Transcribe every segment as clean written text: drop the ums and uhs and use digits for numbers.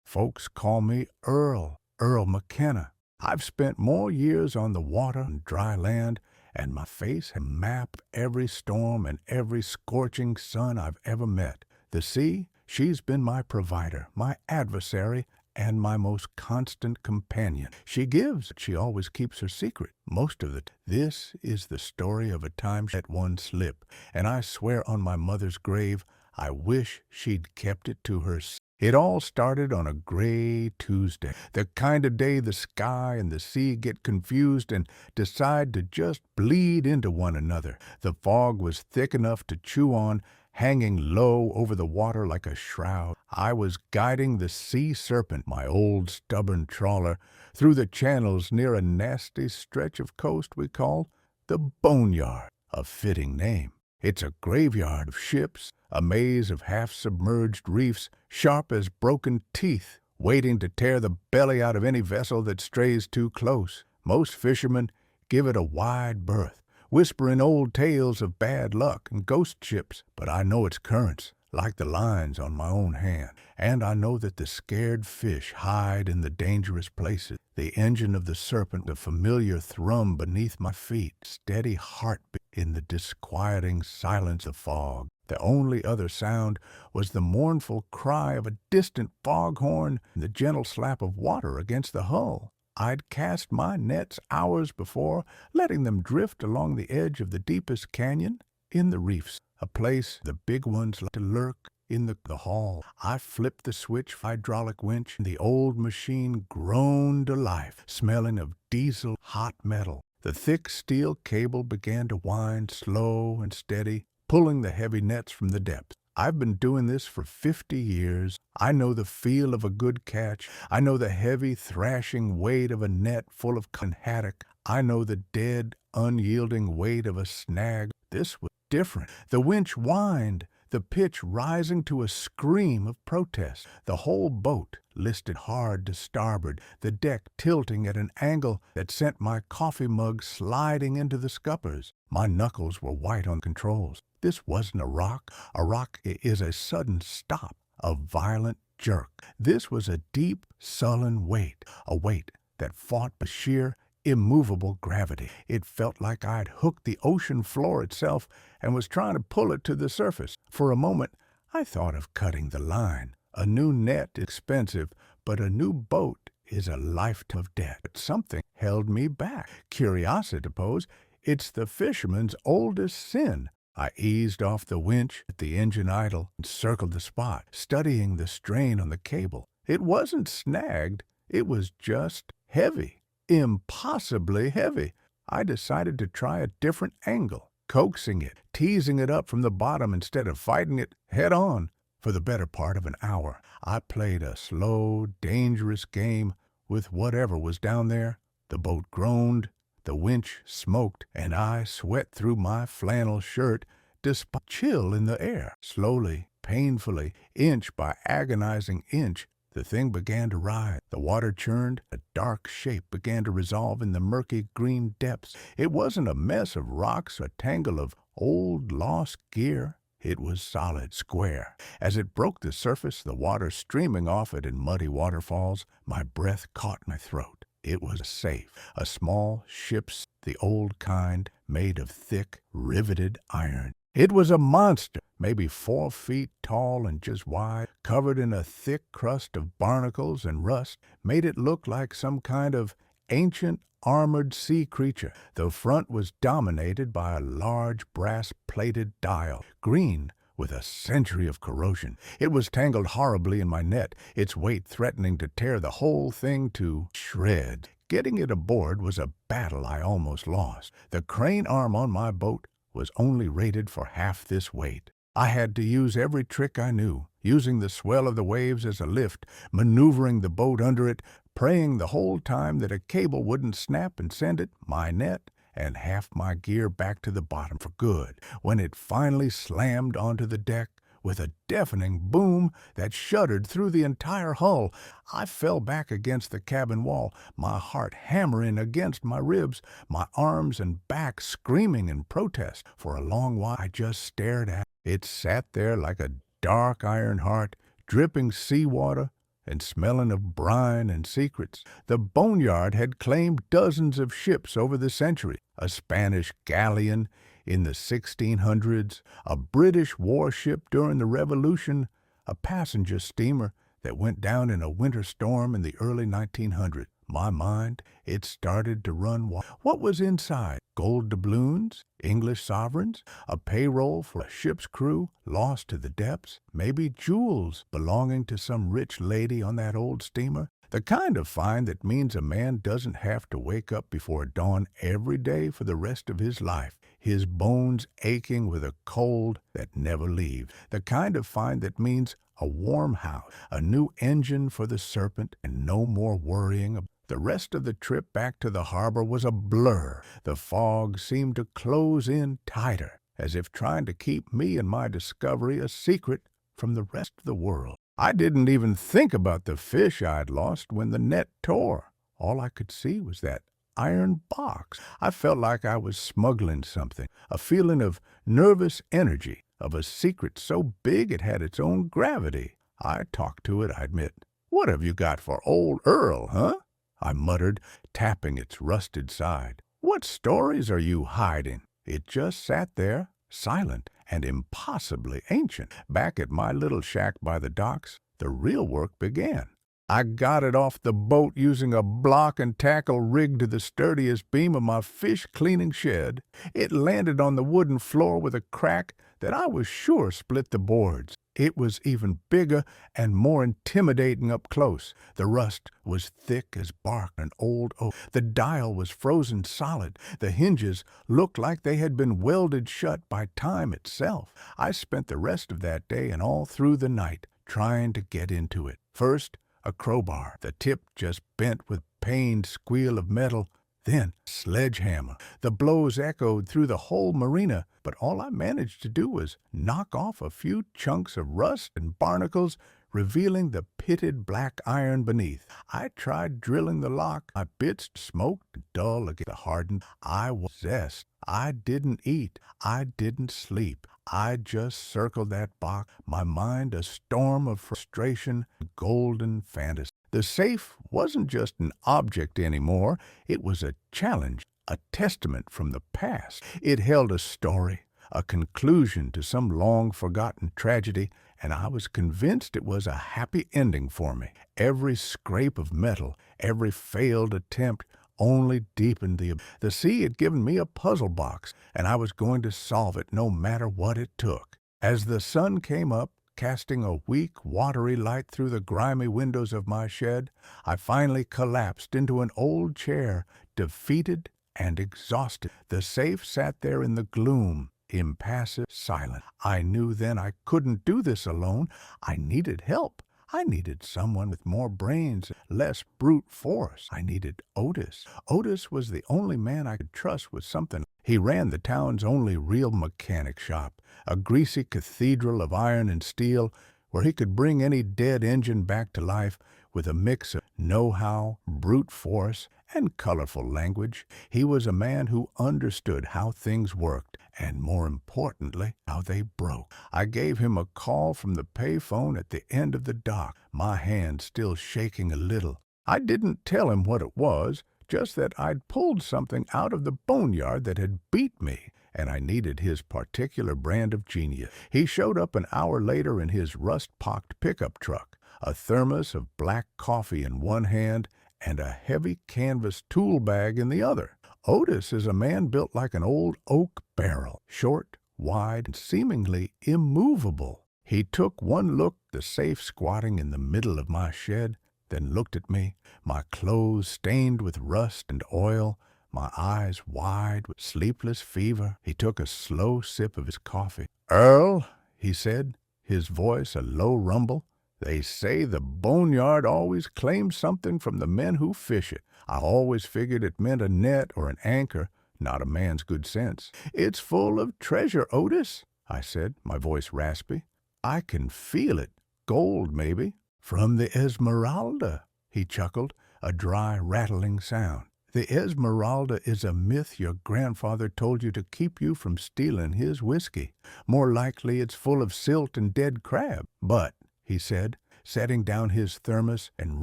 Folks call me Earl McKenna. I've spent more years on the water and dry land, and my face has mapped every storm and every scorching sun I've ever met. The sea, she's been my provider, my adversary, and my most constant companion. She gives, she always keeps her secret, most of it. This is the story of a time she let one slip, and I swear on my mother's grave, I wish she'd kept it to herself. It all started on a gray Tuesday, the kind of day the sky and the sea get confused and decide to just bleed into one another. The fog was thick enough to chew on, hanging low over the water like a shroud. I was guiding the Sea Serpent, my old stubborn trawler, through the channels near a nasty stretch of coast we call the Boneyard, a fitting name. It's a graveyard of ships, a maze of half-submerged reefs, sharp as broken teeth, waiting to tear the belly out of any vessel that strays too close. Most fishermen give it a wide berth, whispering old tales of bad luck and ghost ships, but I know its currents, like the lines on my own hand. And I know that the scared fish hide in the dangerous places. The engine of the serpent, the familiar thrum beneath my feet, steady heartbeat in the disquieting silence of fog. The only other sound was the mournful cry of a distant foghorn and the gentle slap of water against the hull. I'd cast my nets hours before, letting them drift along the edge of the deepest canyon in the reefs, a place the big ones like to lurk in the hall. I flipped the switch hydraulic winch, and the old machine groaned to life, smelling of diesel hot metal. The thick steel cable began to wind slow and steady, pulling the heavy nets from the depths. I've been doing this for 50 years. I know the feel of a good catch. I know the heavy, thrashing weight of a net full of haddock. I know the dead, unyielding weight of a snag. This was different. The winch whined, the pitch rising to a scream of protest. The whole boat listed hard to starboard, the deck tilting at an angle that sent my coffee mug sliding into the scuppers. My knuckles were white on controls. This wasn't a rock. A rock is a sudden stop, a violent jerk. This was a deep, sullen weight, a weight that fought the sheer, immovable gravity. It felt like I'd hooked the ocean floor itself and was trying to pull it to the surface. For a moment, I thought of cutting the line. A new net is expensive, but a new boat is a lifetime of debt. But something held me back. Curiosity, I suppose. It's the fisherman's oldest sin. I eased off the winch at the engine idle and circled the spot, studying the strain on the cable. It wasn't snagged. It was just heavy. Impossibly heavy. I decided to try a different angle, coaxing it, teasing it up from the bottom instead of fighting it head on. For the better part of an hour, I played a slow, dangerous game with whatever was down there. The boat groaned, the winch smoked, and I sweat through my flannel shirt despite chill in the air. Slowly, painfully, inch by agonizing inch, the thing began to rise. The water churned. A dark shape began to resolve in the murky green depths. It wasn't a mess of rocks, a tangle of old lost gear. It was solid, square. As it broke the surface, the water streaming off it in muddy waterfalls, my breath caught my throat. It was safe, a small ship's, the old kind, made of thick, riveted iron. It was a monster, maybe 4 feet tall and just wide, covered in a thick crust of barnacles and rust, made it look like some kind of ancient, armored sea creature. The front was dominated by a large brass-plated dial, green with a century of corrosion. It was tangled horribly in my net, its weight threatening to tear the whole thing to shreds. Getting it aboard was a battle I almost lost. The crane arm on my boat was only rated for half this weight. I had to use every trick I knew, using the swell of the waves as a lift, maneuvering the boat under it, praying the whole time that a cable wouldn't snap and send it, my net, and half my gear back to the bottom for good. When it finally slammed onto the deck with a deafening boom that shuddered through the entire hull, I fell back against the cabin wall, my heart hammering against my ribs, my arms and back screaming in protest. For a long while I just stared at it. It sat there like a dark iron heart, dripping seawater and smelling of brine and secrets. The Boneyard had claimed dozens of ships over the century, a Spanish galleon in the 1600s, a British warship during the Revolution, a passenger steamer that went down in a winter storm in the early 1900s. My mind, it started to run wild. What was inside? Gold doubloons? English sovereigns? A payroll for a ship's crew lost to the depths? Maybe jewels belonging to some rich lady on that old steamer? The kind of find that means a man doesn't have to wake up before dawn every day for the rest of his life, his bones aching with a cold that never leaves. The kind of find that means a warm house, a new engine for the Serpent, and no more worrying. The rest of the trip back to the harbor was a blur. The fog seemed to close in tighter, as if trying to keep me and my discovery a secret from the rest of the world. I didn't even think about the fish I'd lost when the net tore. All I could see was that iron box. I felt like I was smuggling something, a feeling of nervous energy, of a secret so big it had its own gravity. I talked to it, I admit. "What have you got for old Earl, huh?" I muttered, tapping its rusted side. "What stories are you hiding?" It just sat there, silent and impossibly ancient. Back at my little shack by the docks, the real work began. I got it off the boat using a block and tackle rigged to the sturdiest beam of my fish-cleaning shed. It landed on the wooden floor with a crack that I was sure split the boards. It was even bigger and more intimidating up close. The rust was thick as bark and old oak. The dial was frozen solid. The hinges looked like they had been welded shut by time itself. I spent the rest of that day and all through the night trying to get into it. First, a crowbar. The tip just bent with pained squeal of metal. Then, sledgehammer. The blows echoed through the whole marina, but all I managed to do was knock off a few chunks of rust and barnacles, revealing the pitted black iron beneath. I tried drilling the lock. My bits smoked dull against the hardened. I was possessed. I didn't eat. I didn't sleep. I just circled that box, my mind a storm of frustration, golden fantasy. The safe wasn't just an object anymore. It was a challenge, a testament from the past. It held a story, a conclusion to some long-forgotten tragedy, and I was convinced it was a happy ending for me. Every scrape of metal, every failed attempt only deepened the sea had given me a puzzle box, and I was going to solve it no matter what it took. As the sun came up, casting a weak, watery light through the grimy windows of my shed, I finally collapsed into an old chair, defeated and exhausted. The safe sat there in the gloom, impassive, silent. I knew then I couldn't do this alone. I needed help. I needed someone with more brains, less brute force. I needed Otis. Otis was the only man I could trust with something. He ran the town's only real mechanic shop, a greasy cathedral of iron and steel where he could bring any dead engine back to life with a mix of know-how, brute force, and colorful language. He was a man who understood how things worked, and more importantly, how they broke. I gave him a call from the payphone at the end of the dock, my hand still shaking a little. I didn't tell him what it was, just that I'd pulled something out of the boneyard that had beat me, and I needed his particular brand of genius. He showed up an hour later in his rust-pocked pickup truck, a thermos of black coffee in one hand and a heavy canvas tool bag in the other. Otis is a man built like an old oak barrel, short, wide, and seemingly immovable. He took one look at the safe squatting in the middle of my shed, then looked at me, my clothes stained with rust and oil, my eyes wide with sleepless fever. He took a slow sip of his coffee. "Earl," he said, his voice a low rumble, "they say the boneyard always claims something from the men who fish it. I always figured it meant a net or an anchor, not a man's good sense." "It's full of treasure, Otis," I said, my voice raspy. "I can feel it. Gold, maybe." "From the Esmeralda," he chuckled, a dry, rattling sound. "The Esmeralda is a myth your grandfather told you to keep you from stealing his whiskey. More likely it's full of silt and dead crab. But," he said, setting down his thermos and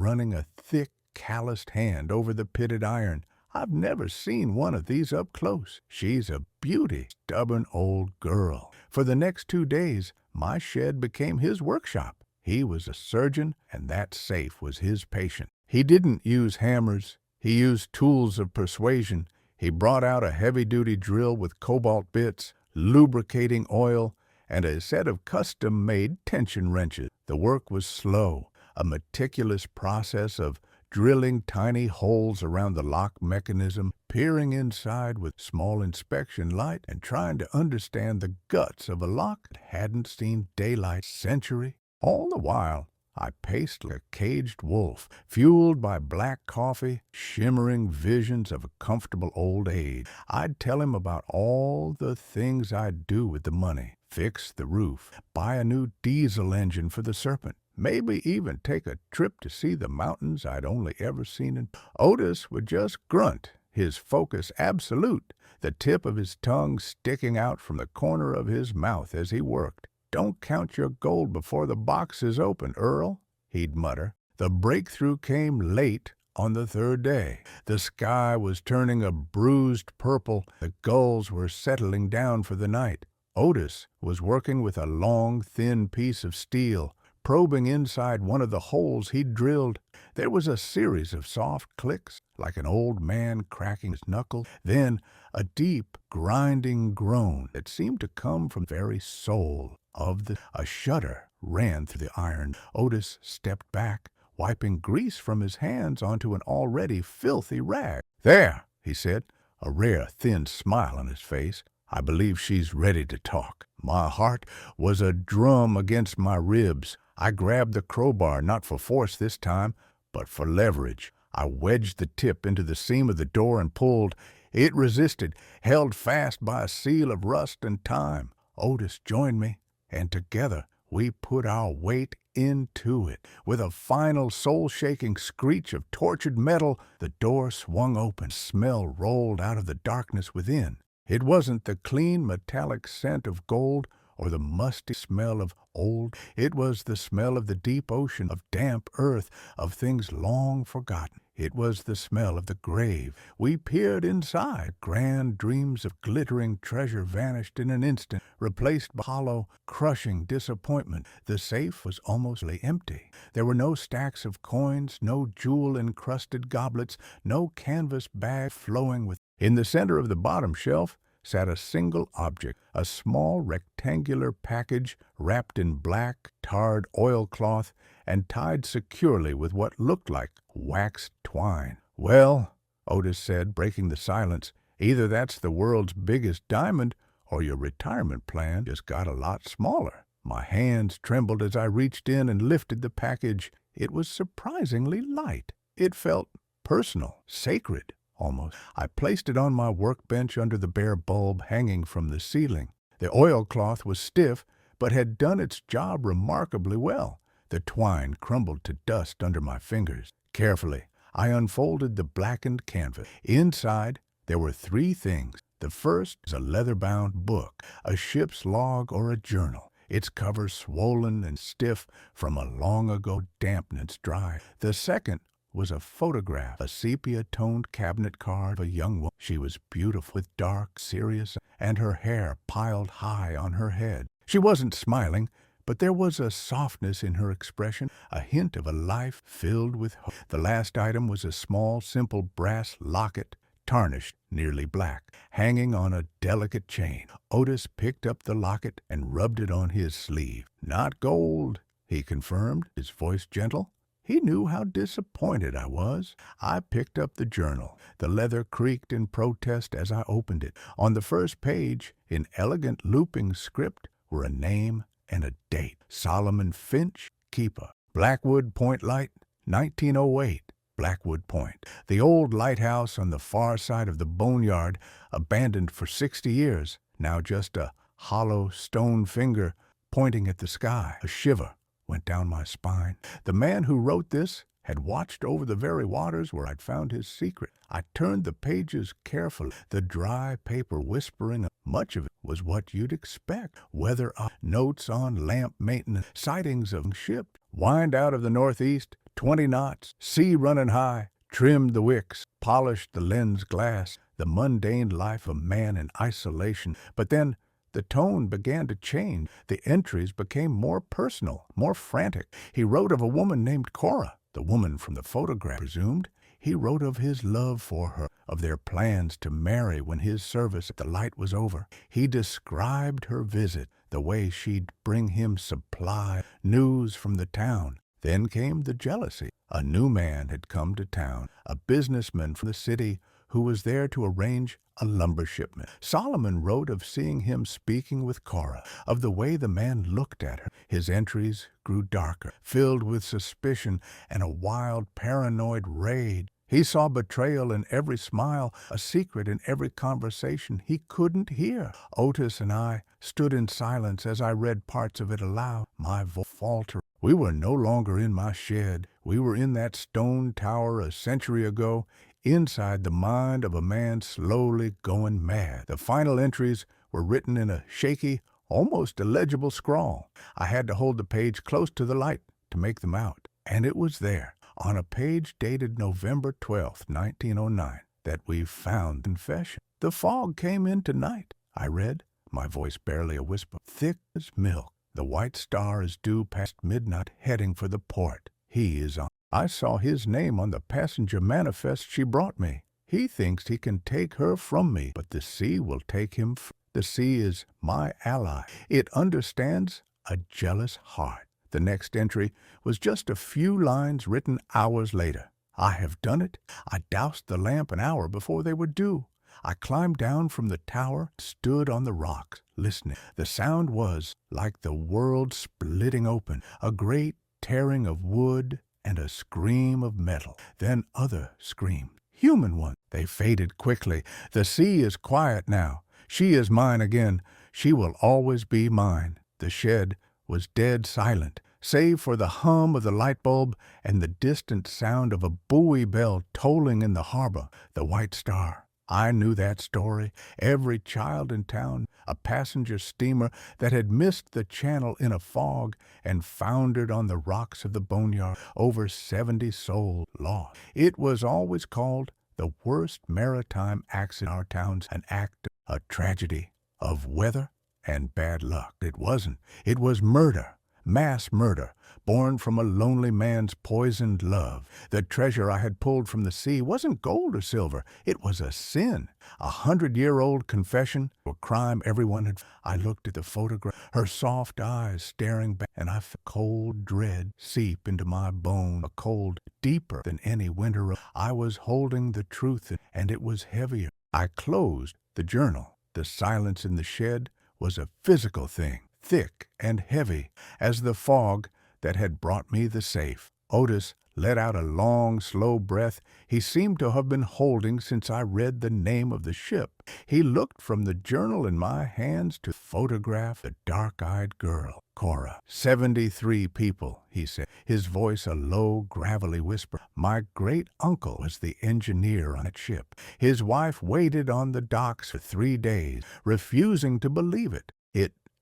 running a thick, calloused hand over the pitted iron. I've never seen one of these up close. She's a beauty, stubborn old girl. For the next 2 days, my shed became his workshop. He was a surgeon, and that safe was his patient. He didn't use hammers. He used tools of persuasion. He brought out a heavy-duty drill with cobalt bits, lubricating oil, and a set of custom-made tension wrenches. The work was slow, a meticulous process of drilling tiny holes around the lock mechanism, peering inside with small inspection light, and trying to understand the guts of a lock that hadn't seen daylight century. All the while, I paced like a caged wolf, fueled by black coffee, shimmering visions of a comfortable old age. I'd tell him about all the things I'd do with the money: fix the roof, buy a new diesel engine for the Serpent, maybe even take a trip to see the mountains I'd only ever seen in. Otis would just grunt, his focus absolute, the tip of his tongue sticking out from the corner of his mouth as he worked. "Don't count your gold before the box is open, Earl," he'd mutter. The breakthrough came late on the 3rd day. The sky was turning a bruised purple. The gulls were settling down for the night. Otis was working with a long, thin piece of steel, probing inside one of the holes he'd drilled. There was a series of soft clicks, like an old man cracking his knuckles, then a deep, grinding groan that seemed to come from the very soul of the... A shudder ran through the iron. Otis stepped back, wiping grease from his hands onto an already filthy rag. "There," he said, a rare, thin smile on his face. "I believe she's ready to talk." My heart was a drum against my ribs. I grabbed the crowbar, not for force this time, but for leverage. I wedged the tip into the seam of the door and pulled. It resisted, held fast by a seal of rust and time. Otis joined me, and together we put our weight into it. With a final soul-shaking screech of tortured metal, the door swung open. Smell rolled out of the darkness within. It wasn't the clean metallic scent of gold or the musty smell of old. It was the smell of the deep ocean, of damp earth, of things long forgotten. It was the smell of the grave. We peered inside. Grand dreams of glittering treasure vanished in an instant, replaced by hollow, crushing disappointment. The safe was almost empty. There were no stacks of coins, no jewel-encrusted goblets, no canvas bag flowing with... In the center of the bottom shelf sat a single object, a small rectangular package wrapped in black, tarred oilcloth and tied securely with what looked like waxed twine. "Well," Otis said, breaking the silence, "either that's the world's biggest diamond or your retirement plan just got a lot smaller." My hands trembled as I reached in and lifted the package. It was surprisingly light. It felt personal, sacred. Almost. I placed it on my workbench under the bare bulb hanging from the ceiling. The oilcloth was stiff, but had done its job remarkably well. The twine crumbled to dust under my fingers. Carefully, I unfolded the blackened canvas. Inside, there were 3 things. The first was a leather-bound book, a ship's log or a journal, its cover swollen and stiff from a long-ago dampness dry. The second was a photograph, a sepia-toned cabinet card of a young woman. She was beautiful, with dark, serious, and her hair piled high on her head. She wasn't smiling, but there was a softness in her expression, a hint of a life filled with hope. The last item was a small, simple brass locket, tarnished, nearly black, hanging on a delicate chain. Otis picked up the locket and rubbed it on his sleeve. "Not gold," he confirmed, his voice gentle. He knew how disappointed I was. I picked up the journal. The leather creaked in protest as I opened it. On the first page, in elegant looping script, were a name and a date. Solomon Finch, keeper. Blackwood Point Light, 1908. Blackwood Point. The old lighthouse on the far side of the Boneyard, abandoned for 60 years, now just a hollow stone finger pointing at the sky. A shiver went down my spine. The man who wrote this had watched over the very waters where I'd found his secret. I turned the pages carefully, the dry paper whispering Much of it was what you'd expect. Weather notes on lamp maintenance, sightings of ship, wind out of the northeast, 20 knots, sea running high, trimmed the wicks, polished the lens glass, the mundane life of man in isolation. But then the tone began to change. The entries became more personal, more frantic. He wrote of a woman named Cora, the woman from the photograph presumed. He wrote of his love for her, of their plans to marry when his service at the light was over. He described her visit, the way she'd bring him supply, news from the town. Then came the jealousy. A new man had come to town, a businessman from the city who was there to arrange a lumber shipment. Solomon wrote of seeing him speaking with Cora, of the way the man looked at her. His entries grew darker, filled with suspicion and a wild, paranoid rage. He saw betrayal in every smile, a secret in every conversation he couldn't hear. Otis and I stood in silence as I read parts of it aloud, my voice faltering. We were no longer in my shed. We were in that stone tower a century ago, inside the mind of a man slowly going mad. The final entries were written in a shaky, almost illegible scrawl. I had to hold the page close to the light to make them out. And it was there, on a page dated November 12th, 1909, that we found the confession. "The fog came in tonight," I read, my voice barely a whisper. "Thick as milk. The White Star is due past midnight, heading for the port. He is on. I saw his name on the passenger manifest she brought me. He thinks he can take her from me, but the sea will take him. The sea is my ally. It understands a jealous heart." The next entry was just a few lines written hours later. "I have done it. I doused the lamp an hour before they were due. I climbed down from the tower, stood on the rocks, listening. The sound was like the world splitting open, a great tearing of wood and a scream of metal. Then other screams, human ones. They faded quickly. The sea is quiet now. She is mine again. She will always be mine." The shed was dead silent, save for the hum of the light bulb and the distant sound of a buoy bell tolling in the harbor. The White Star. I knew that story. Every child in town, a passenger steamer that had missed the channel in a fog and foundered on the rocks of the Boneyard, over 70 souls lost. It was always called the worst maritime accident in our towns, an act, a tragedy of weather and bad luck. It wasn't. It was murder. Mass murder, born from a lonely man's poisoned love. The treasure I had pulled from the sea wasn't gold or silver. It was a sin, 100-year-old confession, a crime everyone had. I looked at the photograph, her soft eyes staring back, and I felt cold dread seep into my bone, a cold deeper than any winter. I was holding the truth, and it was heavier. I closed the journal. The silence in the shed was a physical thing, thick and heavy as the fog that had brought me the safe. Otis let out a long, slow breath he seemed to have been holding since I read the name of the ship. He looked from the journal in my hands to photograph the dark-eyed girl, Cora. 73 people, he said, his voice a low, gravelly whisper. My great-uncle was the engineer on that ship. His wife waited on the docks for 3 days, refusing to believe it.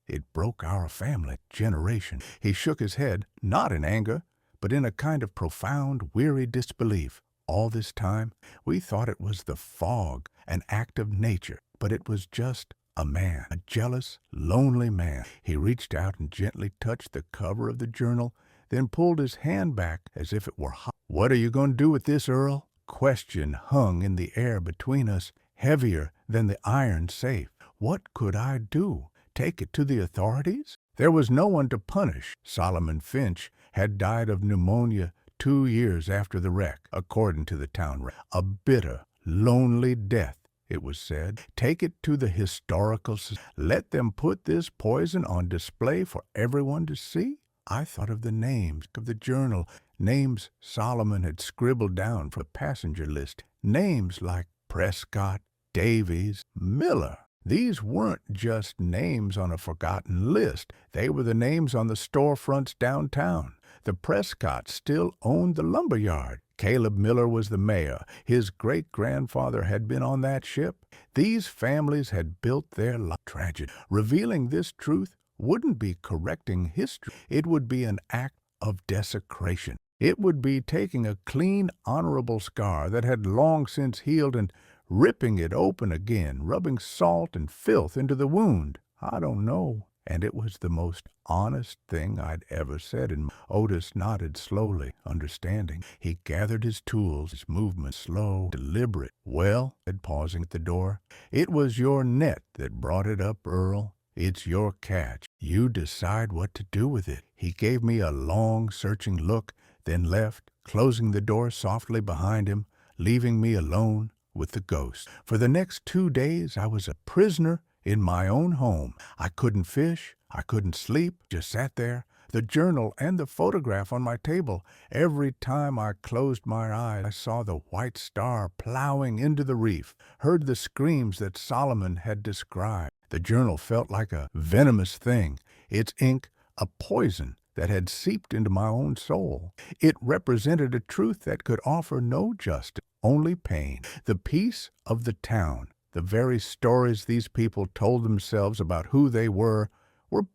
It broke our family generation. He shook his head, not in anger, but in a kind of profound, weary disbelief. All this time, we thought it was the fog, an act of nature, but it was just a man, a jealous, lonely man. He reached out and gently touched the cover of the journal, then pulled his hand back as if it were hot. "What are you going to do with this, Earl?" Question hung in the air between us, heavier than the iron safe. What could I do? Take it to the authorities? There was no one to punish. Solomon Finch had died of pneumonia 2 years after the wreck, according to the town record. A bitter, lonely death, it was said. Take it to the historical society. Let them put this poison on display for everyone to see? I thought of the names of the journal, names Solomon had scribbled down for the passenger list, names like Prescott, Davies, Miller. These weren't just names on a forgotten list. They were the names on the storefronts downtown. The Prescotts still owned the lumber yard. Caleb Miller was the mayor. His great-grandfather had been on that ship. These families had built their life tragedy. Revealing this truth wouldn't be correcting history. It would be an act of desecration. It would be taking a clean, honorable scar that had long since healed and ripping it open again, rubbing salt and filth into the wound. I don't know. And it was the most honest thing I'd ever said. And Otis nodded slowly, understanding. He gathered his tools, his movement slow, deliberate. Well, said, pausing at the door, it was your net that brought it up, Earl. It's your catch. You decide what to do with it. He gave me a long, searching look, then left, closing the door softly behind him, leaving me alone with the ghost. For the next 2 days, I was a prisoner in my own home. I couldn't fish, I couldn't sleep, just sat there, the journal and the photograph on my table. Every time I closed my eyes, I saw the white star plowing into the reef, heard the screams that Solomon had described. The journal felt like a venomous thing, its ink a poison that had seeped into my own soul. It represented a truth that could offer no justice, only pain. The peace of the town, the very stories these people told themselves about who they were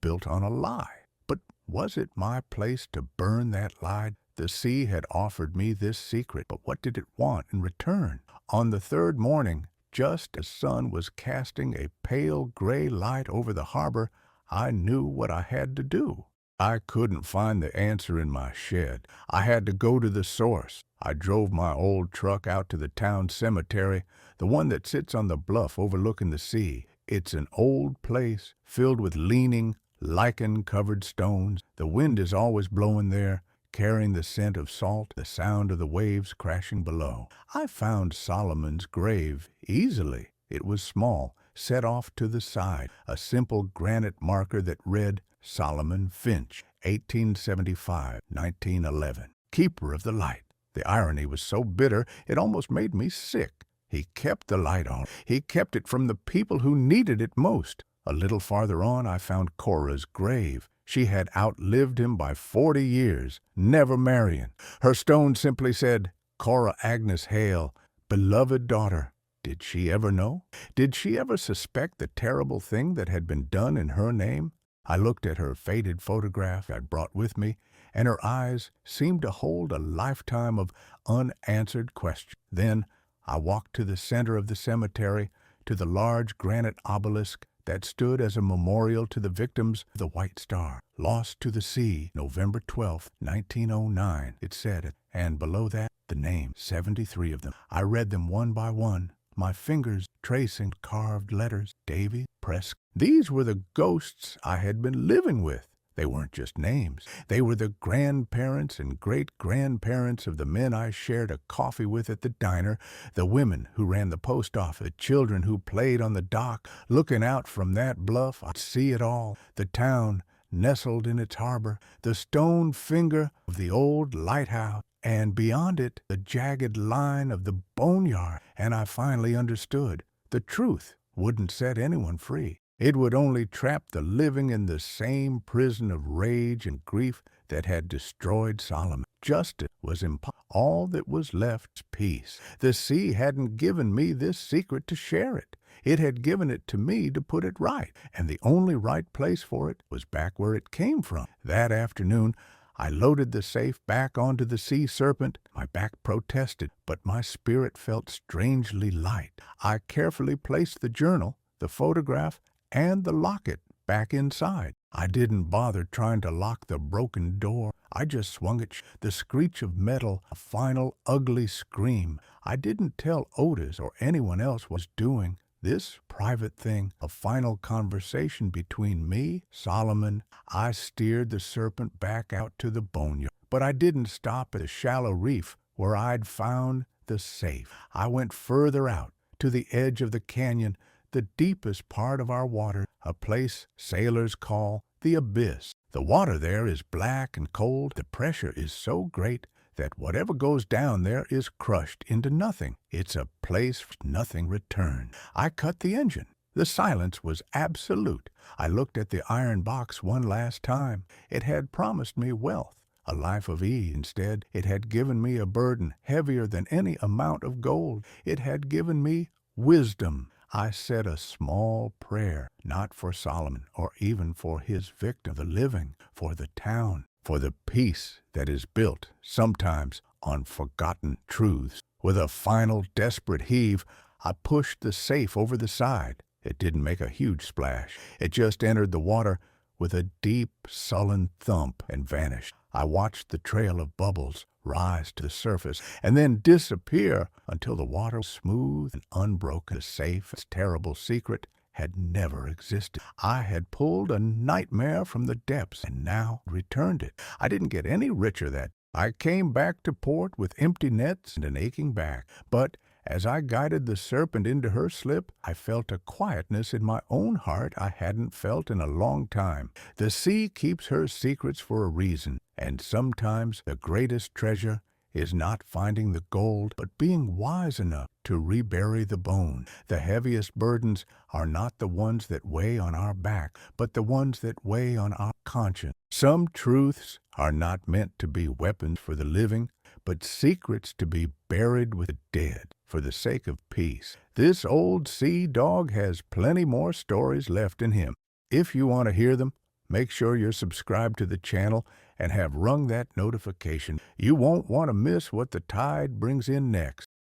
built on a lie. But was it my place to burn that lie? The sea had offered me this secret, but what did it want in return? On the third morning, just as the sun was casting a pale gray light over the harbor, I knew what I had to do. I couldn't find the answer in my shed. I had to go to the source. I drove my old truck out to the town cemetery, the one that sits on the bluff overlooking the sea. It's an old place filled with leaning, lichen-covered stones. The wind is always blowing there, carrying the scent of salt, the sound of the waves crashing below. I found Solomon's grave easily. It was small, set off to the side, a simple granite marker that read, Solomon Finch, 1875-1911, keeper of the light. The irony was so bitter, it almost made me sick. He kept the light on. He kept it from the people who needed it most. A little farther on, I found Cora's grave. She had outlived him by 40 years, never marrying. Her stone simply said, Cora Agnes Hale, beloved daughter. Did she ever know? Did she ever suspect the terrible thing that had been done in her name? I looked at her faded photograph I'd brought with me, and her eyes seemed to hold a lifetime of unanswered questions. Then I walked to the center of the cemetery, to the large granite obelisk that stood as a memorial to the victims of the White Star. Lost to the sea, November 12, 1909, it said, and below that, the names, 73 of them. I read them one by one, my fingers tracing carved letters, Davy, Prescott. These were the ghosts I had been living with. They weren't just names. They were the grandparents and great-grandparents of the men I shared a coffee with at the diner, the women who ran the post office, the children who played on the dock. Looking out from that bluff, I'd see it all. The town nestled in its harbor, the stone finger of the old lighthouse, and beyond it, the jagged line of the Boneyard. And I finally understood. The truth wouldn't set anyone free. It would only trap the living in the same prison of rage and grief that had destroyed Solomon. Justice was impossible. All that was left was peace. The sea hadn't given me this secret to share it. It had given it to me to put it right, and the only right place for it was back where it came from. That afternoon, I loaded the safe back onto the Sea Serpent. My back protested, but my spirit felt strangely light. I carefully placed the journal, the photograph, and the locket back inside. I didn't bother trying to lock the broken door. I just swung it. The screech of metal, a final ugly scream. I didn't tell Otis or anyone else what I was doing. This private thing, a final conversation between me, Solomon. I steered the Serpent back out to the Boneyard. But I didn't stop at the shallow reef where I'd found the safe. I went further out, to the edge of the canyon, the deepest part of our water, a place sailors call the abyss. The water there is black and cold. The pressure is so great that whatever goes down there is crushed into nothing. It's a place nothing returns. I cut the engine. The silence was absolute. I looked at the iron box one last time. It had promised me wealth, a life of ease. Instead, it had given me a burden heavier than any amount of gold. It had given me wisdom. I said a small prayer, not for Solomon or even for his victim, the living, for the town, for the peace that is built sometimes on forgotten truths. With a final desperate heave, I pushed the safe over the side. It didn't make a huge splash. It just entered the water with a deep, sullen thump and vanished. I watched the trail of bubbles rise to the surface and then disappear until the water was smooth and unbroken. The safe's terrible secret had never existed. I had pulled a nightmare from the depths and now returned it. I didn't get any richer that day. I came back to port with empty nets and an aching back, but as I guided the serpent into her slip, I felt a quietness in my own heart I hadn't felt in a long time. The sea keeps her secrets for a reason, and sometimes the greatest treasure is not finding the gold, but being wise enough to rebury the bone. The heaviest burdens are not the ones that weigh on our back, but the ones that weigh on our conscience. Some truths are not meant to be weapons for the living, but secrets to be buried with the dead for the sake of peace. This old sea dog has plenty more stories left in him. If you want to hear them, make sure you're subscribed to the channel and have rung that notification. You won't want to miss what the tide brings in next.